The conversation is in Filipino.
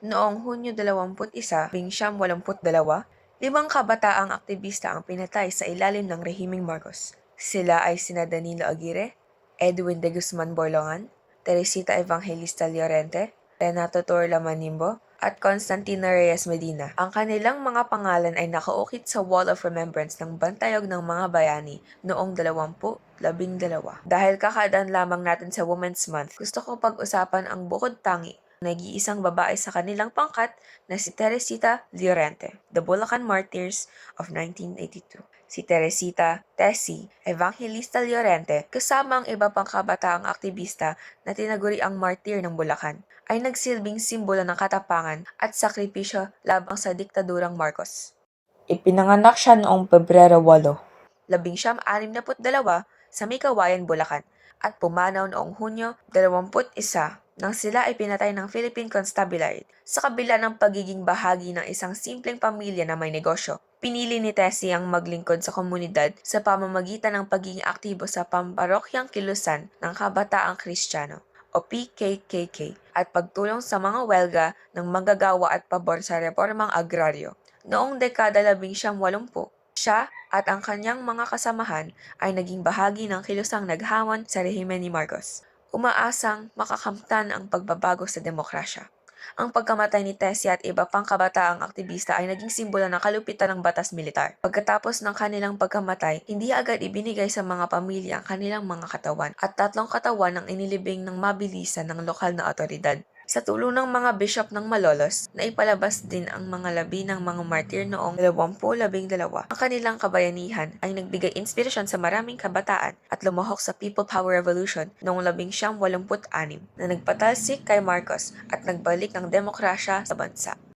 Noong Hunyo 21, 1982, 5 kabataang aktivista ang pinatay sa ilalim ng rehimeng Marcos. Sila ay sina Danilo Aguirre, Edwin de Guzman Borlongan, Teresita Evangelista Llorente, Renato Torla Manimbo, at Constantino Reyes Medina. Ang kanilang mga pangalan ay nakaukit sa Wall of Remembrance ng Bantayog ng Mga Bayani noong 2012. Dahil kakadaan lamang natin sa Women's Month, gusto ko pag-usapan ang bukod tangi nag-iisang babae sa kanilang pangkat na si Teresita Llorente, the Bulacan Martyrs of 1982. Si Teresita, Tessie, Evangelista Llorente, kasama ang iba pang kabataang aktivista na tinaguri ang martir ng Bulacan, ay nagsilbing simbolo ng katapangan at sakripisyo labang sa diktadurang Marcos. Ipinanganak siya noong Pebrero 8, 1962 sa Mikawayan, Bulacan, at pumanaw noong Hunyo 21 nang sila ay pinatay ng Philippine Constabulary sa kabila ng pagiging bahagi ng isang simpleng pamilya na may negosyo. Pinili ni Tessie ang maglingkod sa komunidad sa pamamagitan ng pagiging aktibo sa Pamparokyang Kilusan ng Kabataang Kristiyano o PKKK at pagtulong sa mga welga ng manggagawa at pabor sa reformang agraryo. Noong dekada 1980, siya at ang kanyang mga kasamahan ay naging bahagi ng kilusang naghamon sa rehimen ni Marcos, umaasang makakamtan ang pagbabago sa demokrasya. Ang pagkamatay ni Tessie at iba pang kabataang aktivista ay naging simbolo ng kalupitan ng batas militar. Pagkatapos ng kanilang pagkamatay, hindi agad ibinigay sa mga pamilya ang kanilang mga katawan at 3 katawan ang inilibing ng mabilisan ng lokal na otoridad. Sa tulong ng mga bishop ng Malolos, naipalabas din ang mga labi ng mga martir noong 2012. Ang kanilang kabayanihan ay nagbigay inspirasyon sa maraming kabataan at lumahok sa People Power Revolution noong 1986 na nagpatalsik kay Marcos at nagbalik ng demokrasya sa bansa.